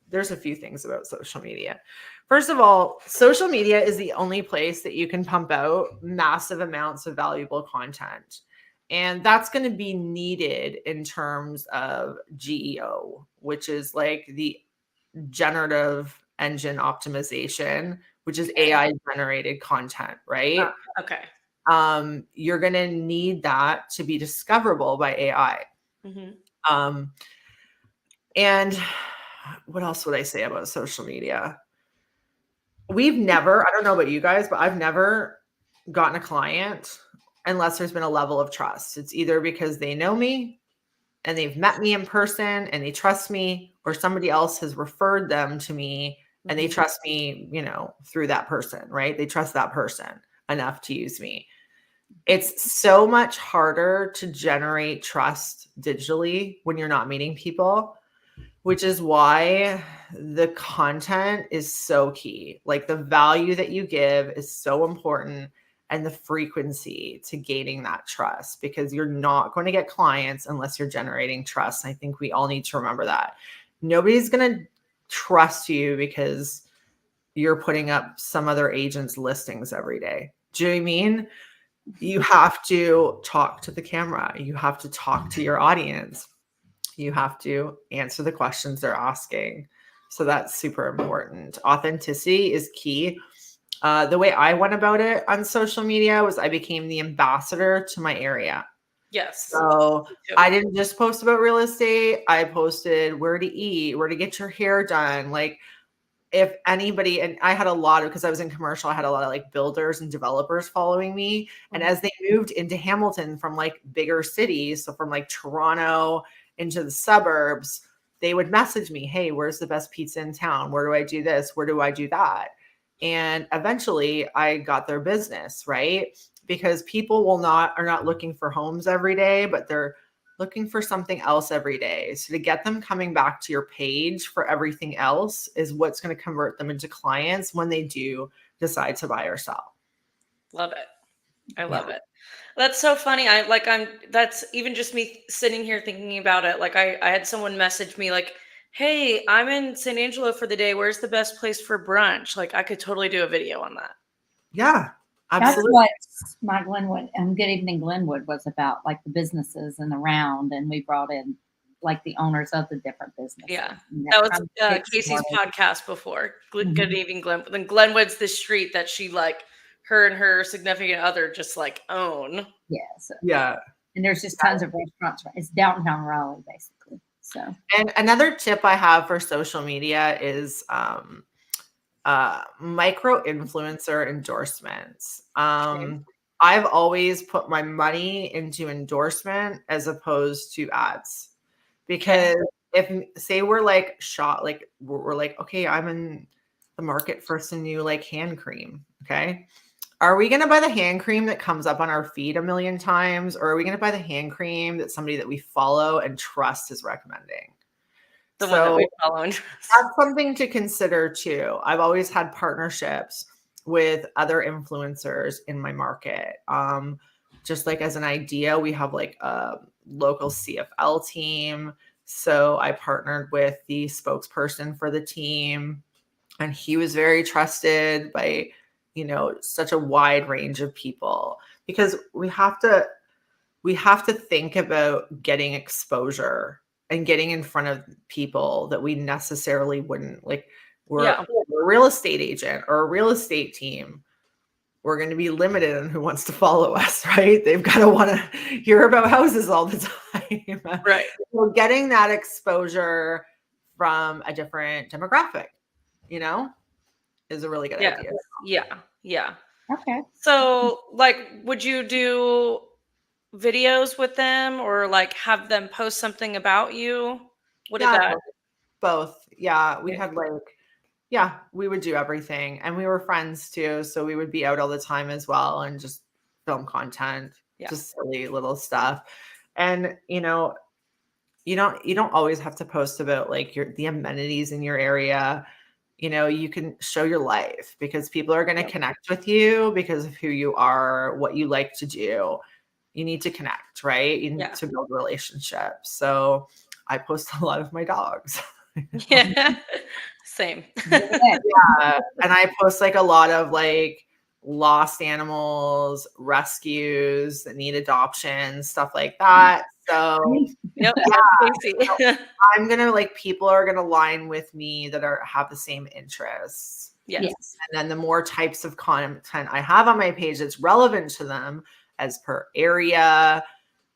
S2: there's a few things about social media. First of all, social media is the only place that you can pump out massive amounts of valuable content. And that's going to be needed in terms of GEO, which is like the generative engine optimization, which is AI generated content, right?
S1: Okay.
S2: You're going to need that to be discoverable by AI. And what else would I say about social media? We've never, I don't know about you guys, but I've never gotten a client unless there's been a level of trust. It's either because they know me and they've met me in person and they trust me, or somebody else has referred them to me and they trust me, you know, through that person, right? They trust that person enough to use me. It's so much harder to generate trust digitally when you're not meeting people, which is why the content is so key. Like the value that you give is so important, and the frequency to gaining that trust, because you're not going to get clients unless you're generating trust. I think we all need to remember that. Nobody's going to trust you because you're putting up some other agent's listings every day. Do you know what I mean? You have to talk to the camera. You have to talk to your audience. You have to answer the questions they're asking. So that's super important. Authenticity is key. The way I went about it on social media was I became the ambassador to my area.
S1: Yes.
S2: So I didn't just post about real estate. I posted where to eat, where to get your hair done. Like if anybody, and I had a lot of, because I was in commercial, I had a lot of like builders and developers following me. And as they moved into Hamilton from like bigger cities, so from like Toronto into the suburbs, they would message me, hey, where's the best pizza in town? Where do I do this? Where do I do that? And eventually I got their business, right? Because people are not looking for homes every day, but they're looking for something else every day. So to get them coming back to your page for everything else is what's going to convert them into clients when they do decide to buy or sell.
S1: Love it. I love it. That's so funny. That's even just me sitting here thinking about it. Like I had someone message me like, hey, I'm in San Angelo for the day. Where's the best place for brunch? Like I could totally do a video on that.
S2: Yeah, absolutely.
S3: That's what my Glenwood Good Evening Glenwood was about, like the businesses and around, and we brought in like the owners of the different businesses.
S1: Yeah, that was Casey's podcast before. Good Evening Glenwood. And Glenwood's the street that she like her and her significant other just like own.
S3: Yes.
S2: Yeah.
S3: And there's just tons of restaurants. It's downtown Raleigh, basically. So. And
S2: another tip I have for social media is micro influencer endorsements. I've always put my money into endorsement as opposed to ads, because if say we're like we're like, okay, I'm in the market for some new like hand cream. Okay. Are we going to buy the hand cream that comes up on our feed a million times? Or are we going to buy the hand cream that somebody that we follow and trust is recommending?
S1: The one that we follow.
S2: That's something to consider too. I've always had partnerships with other influencers in my market. Just like as an idea, we have like a local CFL team. So I partnered with the spokesperson for the team, and he was very trusted by, you know, such a wide range of people, because we have to think about getting exposure and getting in front of people that we necessarily wouldn't. Like we're a real estate agent or a real estate team. we're going to be limited on who wants to follow us, right? They've got to want to hear about houses all the time.
S1: Right.
S2: So getting that exposure from a different demographic, you know, is a really good idea.
S1: Yeah. Yeah.
S3: Okay.
S1: So like, would you do videos with them or like have them post something about you? What is that?
S2: Both. Yeah. We had we would do everything, and we were friends too. So we would be out all the time as well and just film content, just silly little stuff. And, you don't always have to post about like the amenities in your area. You can show your life because people are going to connect with you because of who you are, what you like to do. You need to connect, right? You need to build relationships. So I post a lot of my dogs.
S1: Yeah. Same.
S2: Yeah. And I post like a lot of like lost animals, rescues that need adoption, stuff like that. So
S1: Yep.
S2: so I'm gonna people are gonna line with me that have the same interests.
S1: Yes.
S2: And then the more types of content I have on my page that's relevant to them as per area,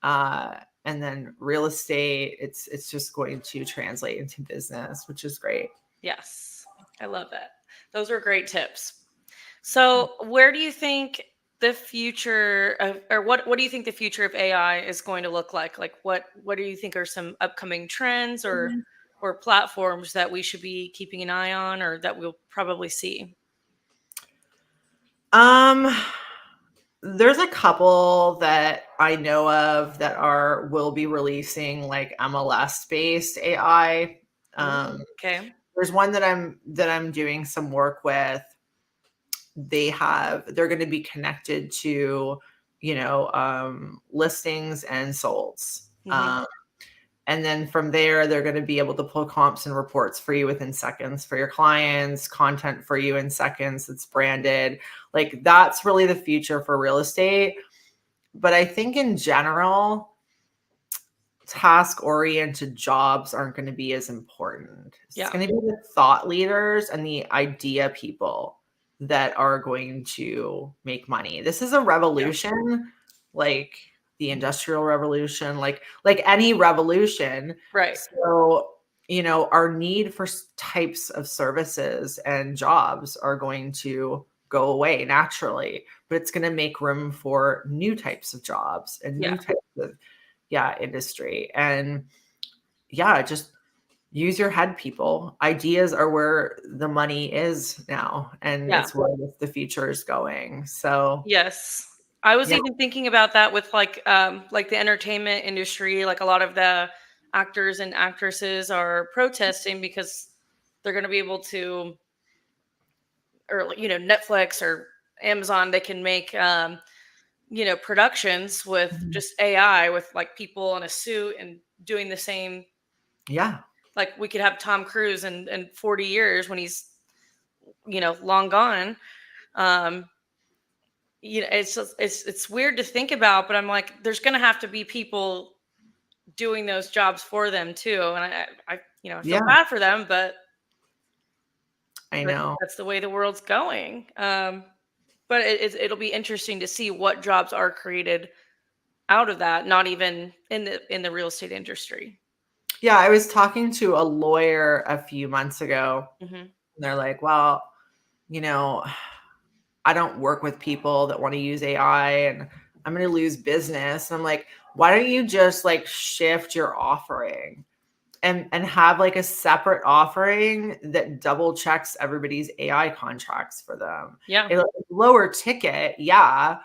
S2: and then real estate, it's just going to translate into business, which is great.
S1: Yes. I love that. Those are great tips. So where do you think the future of, or what do you think the future of AI is going to look like? Like what do you think are some upcoming trends or platforms that we should be keeping an eye on or that we'll probably see?
S2: There's a couple that I know of that will be releasing like MLS based AI.
S1: Okay.
S2: There's one that I'm doing some work with. They're going to be connected to, listings and solds. And then from there, they're going to be able to pull comps and reports for you within seconds for your clients, content for you in seconds that's branded. Like that's really the future for real estate. But I think in general, task-oriented jobs aren't going to be as important. It's going to be the thought leaders and the idea people that are going to make money. This is a revolution, like the Industrial Revolution, like any revolution.
S1: Right.
S2: So, our need for types of services and jobs are going to go away naturally, but it's going to make room for new types of jobs and new types of industry. And just use your head, people. Ideas are where the money is now, and it's where the future is going. So
S1: yes, I was even thinking about that with like the entertainment industry. Like a lot of the actors and actresses are protesting because they're going to be able to, or Netflix or Amazon, they can make productions with just AI with like people in a suit and doing the same.
S2: Yeah.
S1: Like we could have Tom Cruise in 40 years when he's, long gone. It's just, it's weird to think about, but I'm like, there's going to have to be people doing those jobs for them too. And I feel bad for them, but
S2: I know
S1: that's the way the world's going. But it'll be interesting to see what jobs are created out of that, not even in the real estate industry.
S2: Yeah, I was talking to a lawyer a few months ago. And they're like, well, I don't work with people that want to use AI and I'm going to lose business. And I'm like, why don't you just like shift your offering and have like a separate offering that double checks everybody's AI contracts for them?
S1: Yeah.
S2: It's lower ticket. Yeah.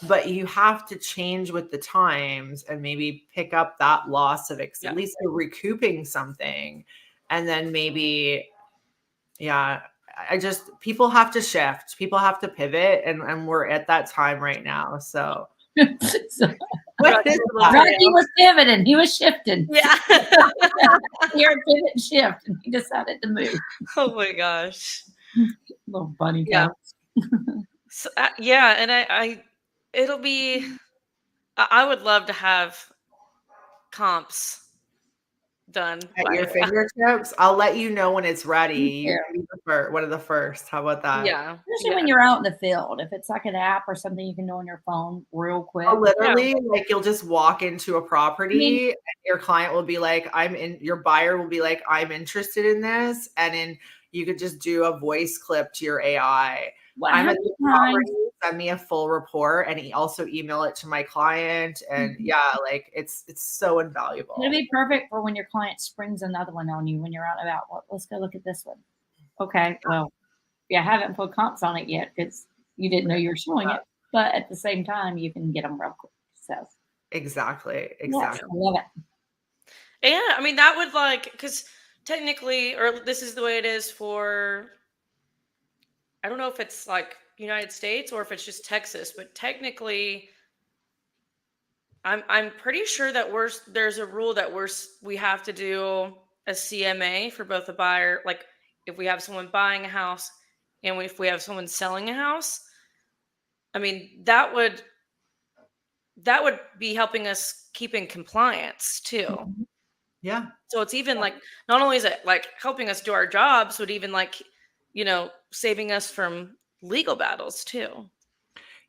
S2: But you have to change with the times and maybe pick up that loss of at least you're recouping something. And then maybe, people have to shift. People have to pivot. And we're at that time right now. So.
S3: Rocky was pivoting. He was shifting.
S1: Yeah.
S3: You're a pivot and shift. And he decided to move.
S1: Oh my gosh.
S3: Little bunny.
S1: Yeah. So, and it'll be, I would love to have comps done
S2: at
S1: by
S2: your
S1: AI.
S2: fingertips. I'll let you know when it's ready. You
S3: Yeah.
S2: can be one of the first. How about that?
S1: Yeah.
S3: Especially when you're out in the field. If it's like an app or something you can do on your phone real quick.
S2: Oh, literally, like you'll just walk into a property and your client will be like, your buyer will be like, I'm interested in this. And then you could just do a voice clip to your AI. I'm at the property, send me a full report, and also email it to my client. And yeah, like it's so invaluable.
S3: It'll be perfect for when your client springs another one on you when you're out and about. Well, let's go look at this one. Okay. Well, yeah, I haven't put comps on it yet because you didn't know you were showing it. But at the same time, you can get them real quick. So
S2: exactly.
S3: yes, I love it.
S1: Yeah, I mean that would because technically, or this is the way it is for. I don't know if it's like United States or if it's just Texas, but technically, I'm pretty sure that there's a rule that we have to do a CMA for both a buyer, like if we have someone buying a house and if we have someone selling a house. I mean that would be helping us keep in compliance too.
S2: Yeah.
S1: So it's even like not only is it like helping us do our jobs, but even like saving us from legal battles too.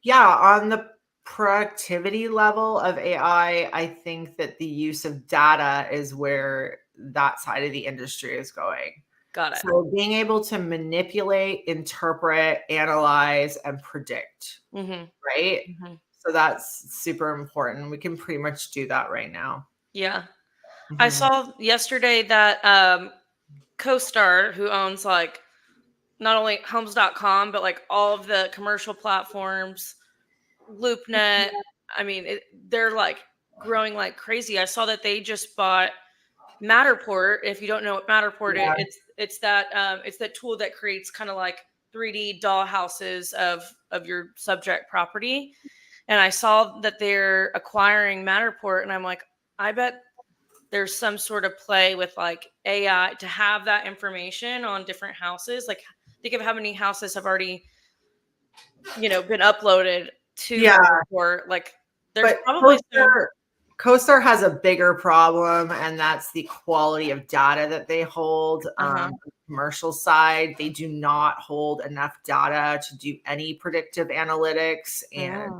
S2: Yeah, on the productivity level of AI, I think that the use of data is where that side of the industry is going.
S1: Got it.
S2: So being able to manipulate, interpret, analyze, and predict, right?
S1: Mm-hmm.
S2: So that's super important. We can pretty much do that right now.
S1: Yeah. I saw yesterday that CoStar, who owns like not only homes.com, but like all of the commercial platforms, LoopNet. I mean, they're like growing like crazy. I saw that they just bought Matterport. If you don't know what Matterport is, it's that tool that creates kind of like 3D doll houses of your subject property. And I saw that they're acquiring Matterport, and I'm like, I bet there's some sort of play with like AI to have that information on different houses. Like think of how many houses have already, been uploaded to the report. Like there's probably
S2: CoStar has a bigger problem, and that's the quality of data that they hold. On the commercial side, they do not hold enough data to do any predictive analytics, and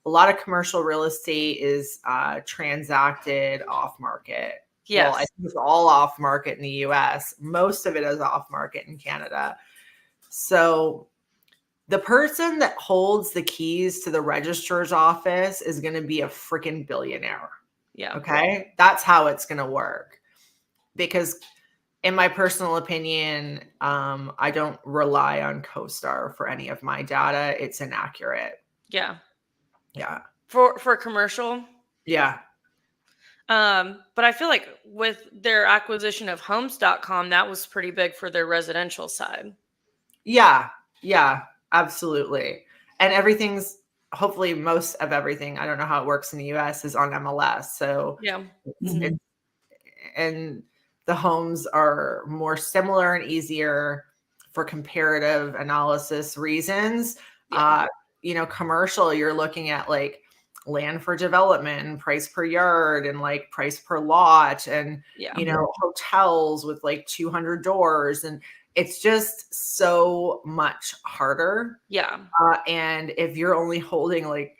S2: a lot of commercial real estate is transacted off market.
S1: Yes.
S2: Well, I think it's all off market in the US. Most of it is off market in Canada. So the person that holds the keys to the registrar's office is going to be a freaking billionaire.
S1: Yeah.
S2: Okay. That's how it's going to work. Because in my personal opinion, I don't rely on CoStar for any of my data. It's inaccurate.
S1: Yeah.
S2: Yeah.
S1: For commercial.
S2: Yeah.
S1: But I feel like with their acquisition of homes.com, that was pretty big for their residential side.
S2: Yeah. Yeah. Absolutely. And everything's hopefully most of everything, I don't know how it works in the US, is on MLS. So
S1: yeah.
S2: And the homes are more similar and easier for comparative analysis reasons.
S1: Yeah.
S2: Commercial, you're looking at like land for development and price per yard and like price per lot and, hotels with like 200 doors. And it's just so much harder.
S1: Yeah.
S2: And if you're only holding like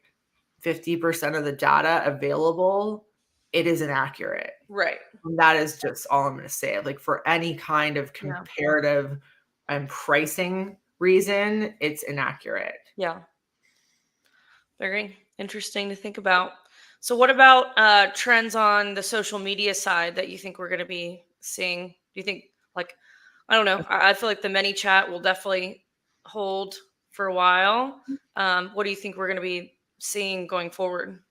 S2: 50% of the data available, it is inaccurate.
S1: Right.
S2: And that is just all I'm going to say. Like for any kind of comparative and pricing reason, it's inaccurate.
S1: Yeah. Very interesting to think about. So what about trends on the social media side that you think we're going to be seeing? Do you think I don't know. I feel like the ManyChat will definitely hold for a while. What do you think we're going to be seeing going forward?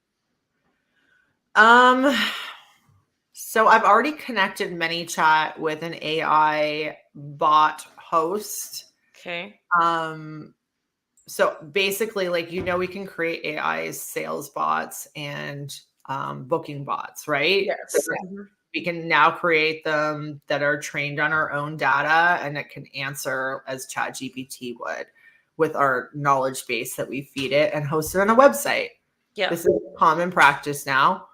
S2: So I've already connected ManyChat with an AI bot host.
S1: Okay.
S2: So basically, we can create AI sales bots and booking bots, right?
S1: Yes.
S2: So we can now create them that are trained on our own data and that can answer as ChatGPT would with our knowledge base that we feed it and host it on a website.
S1: Yeah.
S2: This is common practice now.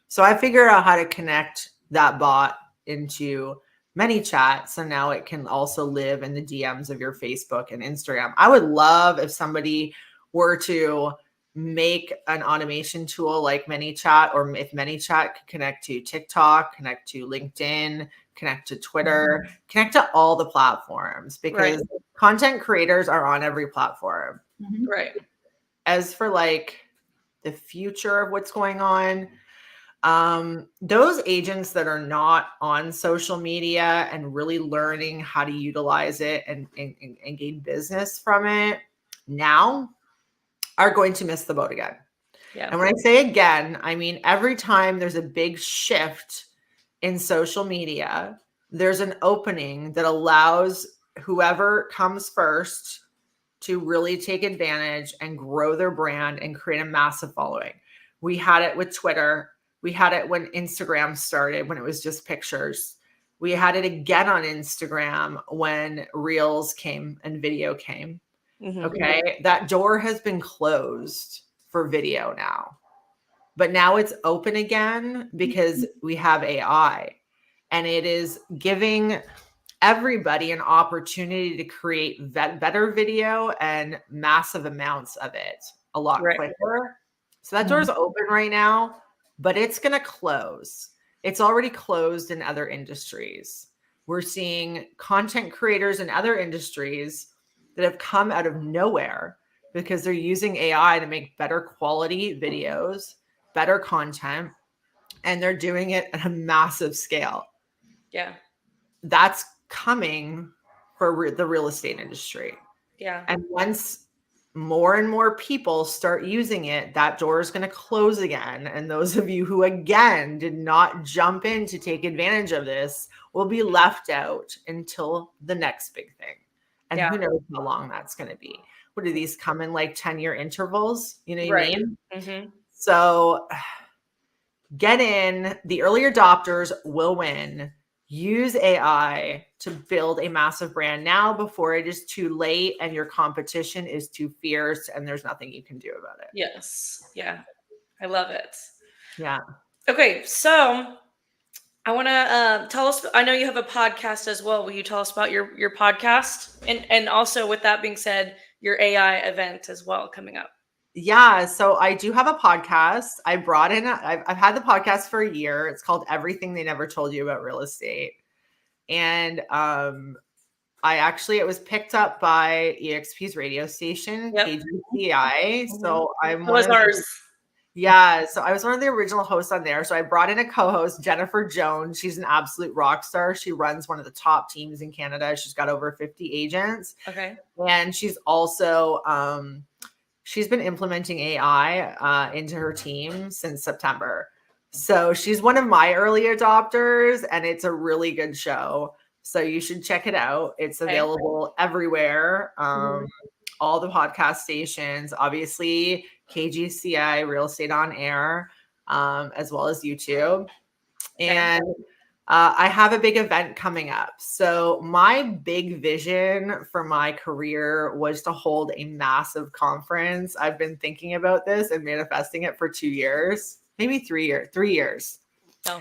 S2: So I figured out how to connect that bot into ManyChat. So now it can also live in the DMs of your Facebook and Instagram. I would love if somebody were to make an automation tool like ManyChat, or if ManyChat could connect to TikTok, connect to LinkedIn, connect to Twitter, connect to all the platforms, because content creators are on every platform.
S1: Right.
S2: As for like the future of what's going on, those agents that are not on social media and really learning how to utilize it and gain business from it now are going to miss the boat again.
S1: Yeah.
S2: And when I say again, I mean every time there's a big shift in social media, there's an opening that allows whoever comes first to really take advantage and grow their brand and create a massive following. We had it with Twitter. We had it when Instagram started, when it was just pictures. We had it again on Instagram when Reels came and video came. Okay. That door has been closed for video now, but now it's open again because we have AI, and it is giving everybody an opportunity to create better video and massive amounts of it a lot quicker. So that door is open right now, but it's going to close. It's already closed in other industries. We're seeing content creators in other industries that have come out of nowhere because they're using AI to make better quality videos, better content, and they're doing it at a massive scale.
S1: Yeah.
S2: That's coming for the real estate industry.
S1: Yeah.
S2: And once more and more people start using it, that door is going to close again. And those of you who, again, did not jump in to take advantage of this will be left out until the next big thing. And who knows how long that's going to be. What do these come in like 10-year intervals? You know what I mean? So get in. The early adopters will win. Use AI to build a massive brand now before it is too late and your competition is too fierce and there's nothing you can do about it.
S1: Yes. Yeah. I love it.
S2: Yeah.
S1: Okay. So I want to tell us, I know you have a podcast as well. Will you tell us about your podcast? And also, with that being said, your AI event as well coming up.
S2: Yeah. So I do have a podcast. I brought in, I've had the podcast for a year. It's called Everything They Never Told You About Real Estate. And it was picked up by EXP's radio station, KGCI. So I'm one of ours. Yeah. So I was one of the original hosts on there. So I brought in a co-host, Jennifer Jones. She's an absolute rock star. She runs one of the top teams in Canada. She's got over 50 agents.
S1: Okay.
S2: And she's also, she's been implementing AI into her team since September. So she's one of my early adopters, and it's a really good show. So you should check it out. It's available everywhere. All the podcast stations, obviously KGCI, Real Estate on Air, as well as YouTube. And I have a big event coming up. So my big vision for my career was to hold a massive conference. I've been thinking about this and manifesting it for 2 years, maybe 3 years.
S1: Oh.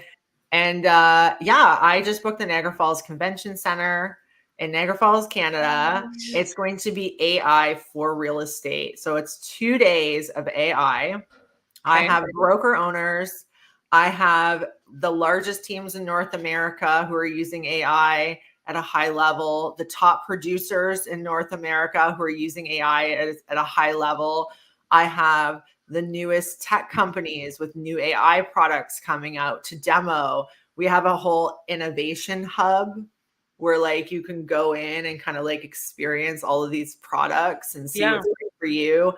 S2: And I just booked the Niagara Falls Convention Center in Niagara Falls, Canada. It's going to be AI for real estate. So it's 2 days of AI. I have broker owners. I have the largest teams in North America who are using AI at a high level, the top producers in North America who are using AI at a high level. I have the newest tech companies with new AI products coming out to demo. We have a whole innovation hub where like you can go in and kind of like experience all of these products and see what's great for you.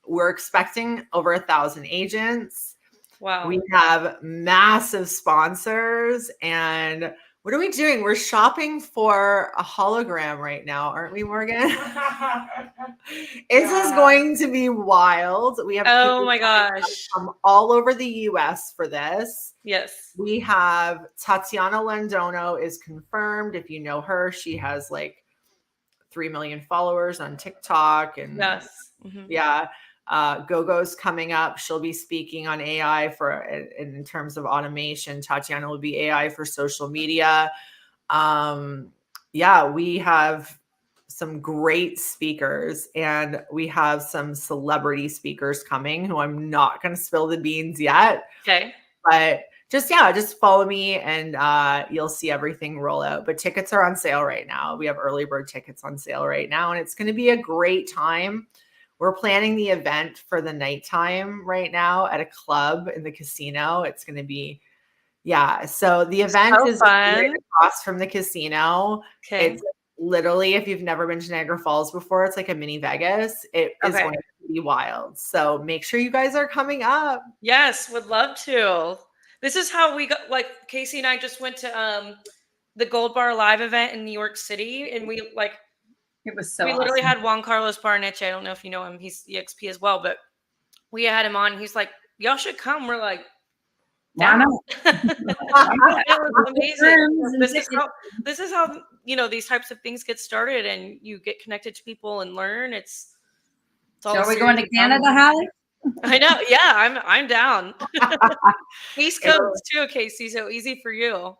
S2: We're expecting over 1,000 agents.
S1: Wow.
S2: We have massive sponsors. And what are we doing? We're shopping for a hologram right now, aren't we, Morgan? This is going to be wild. We have people from all over the US for this.
S1: Yes.
S2: We have Tatiana Landono is confirmed. If you know her, she has like 3 million followers on TikTok. And Gogo's coming up. She'll be speaking on AI in terms of automation. Tatiana will be AI for social media. We have some great speakers, and we have some celebrity speakers coming who I'm not going to spill the beans yet.
S1: Okay.
S2: But just follow me and you'll see everything roll out. But tickets are on sale right now. We have early bird tickets on sale right now, and it's going to be a great time. We're planning the event for the nighttime right now at a club in the casino. It's going to be, so the event is right across from the casino.
S1: Okay.
S2: It's literally, if you've never been to Niagara Falls before, it's like a mini Vegas. It is going to be wild. So make sure you guys are coming up.
S1: Yes, would love to. This is how we got, like, Casey and I just went to the Gold Bar Live event in New York City, and we
S3: it was so
S1: we literally had Juan Carlos Barneche. I don't know if you know him. He's EXP as well, but we had him on. He's like, y'all should come. We're like,
S3: why not?
S1: It was amazing. This is how these types of things get started, and you get connected to people and learn. It's all.
S3: So are we going to Canada, Hallie?
S1: I know. Yeah, I'm down. East Coast too, Casey. So easy for you.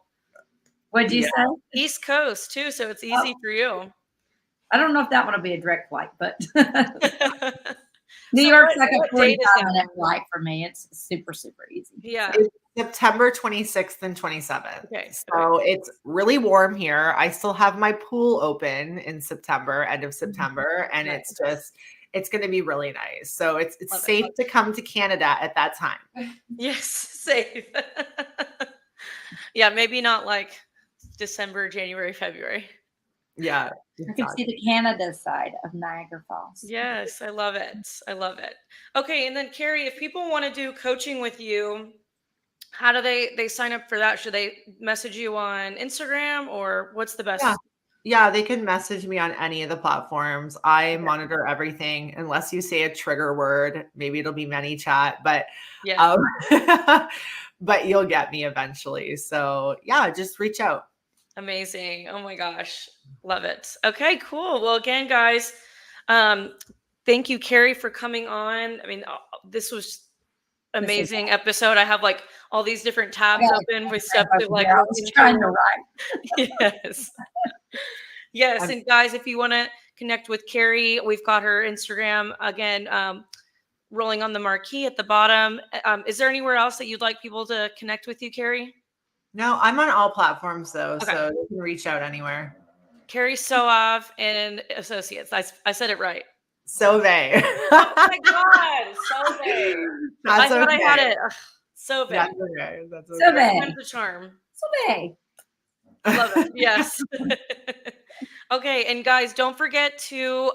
S3: What'd you say?
S1: East Coast too, so it's easy for you.
S3: I don't know if that one will be a direct flight, but New York's like a 45-minute flight for me. It's super, super easy.
S1: Yeah.
S2: It's September 26th and 27th. Okay. So it's really warm here. I still have my pool open in September, end of September, and it's going to be really nice. So it's safe to come to Canada at that time.
S1: Yes, safe. Yeah, maybe not like December, January, February.
S2: Yeah.
S3: I can see the Canada side of Niagara Falls.
S1: Yes, I love it. I love it. Okay, and then Carrie, if people want to do coaching with you, how do they sign up for that? Should they message you on Instagram, or what's the best?
S2: Yeah, they can message me on any of the platforms. I monitor everything unless you say a trigger word. Maybe it'll be ManyChat, but but you'll get me eventually. So just reach out.
S1: Amazing. Oh my gosh. Love it. Okay, cool. Well, again, guys, thank you, Carrie, for coming on. I mean, this was amazing episode. I have like all these different tabs open with stuff to like.
S3: I was trying to write.
S1: Yes. Yes. And guys, if you want to connect with Carrie, we've got her Instagram again, rolling on the marquee at the bottom. Is there anywhere else that you'd like people to connect with you, Carrie?
S2: No, I'm on all platforms though, so you can reach out anywhere.
S1: Carrie Soav and Associates. I said it right.
S2: Sauve.
S1: Oh my God, Sauve. I thought I had it. Sauve.
S2: That's okay. That's okay.
S3: Sauve.
S1: The charm.
S3: Sauve.
S1: Love it. Yes. Okay, and guys, don't forget to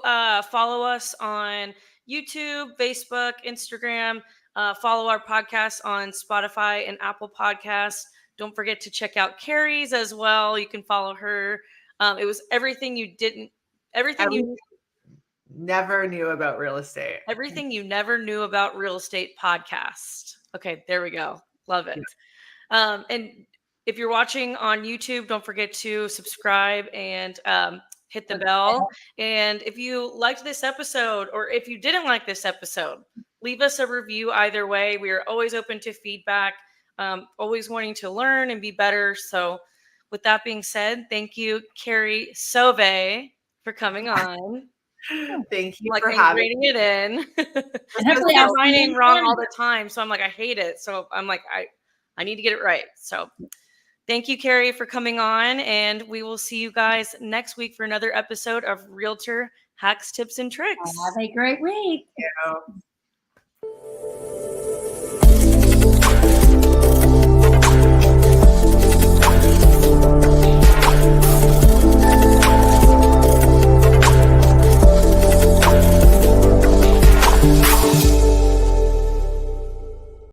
S1: follow us on YouTube, Facebook, Instagram. Follow our podcast on Spotify and Apple Podcasts. Don't forget to check out Carrie's as well. You can follow her. It was everything you
S2: never knew about real estate.
S1: Everything you never knew about real estate podcast. Okay, there we go. Love it. And if you're watching on YouTube, don't forget to subscribe and hit the bell. And if you liked this episode, or if you didn't like this episode, leave us a review either way. We are always open to feedback. Always wanting to learn and be better. So with that being said, thank you, Carrie Sauve, for coming on.
S2: Thank you
S1: for
S2: having
S1: it in.
S3: Hopefully
S1: I get my name wrong all the time. So I'm like, I hate it. So I'm like, I need to get it right. So thank you, Carrie, for coming on. And we will see you guys next week for another episode of Realtor Hacks, Tips, and Tricks.
S3: Have a great week.
S2: Thank you.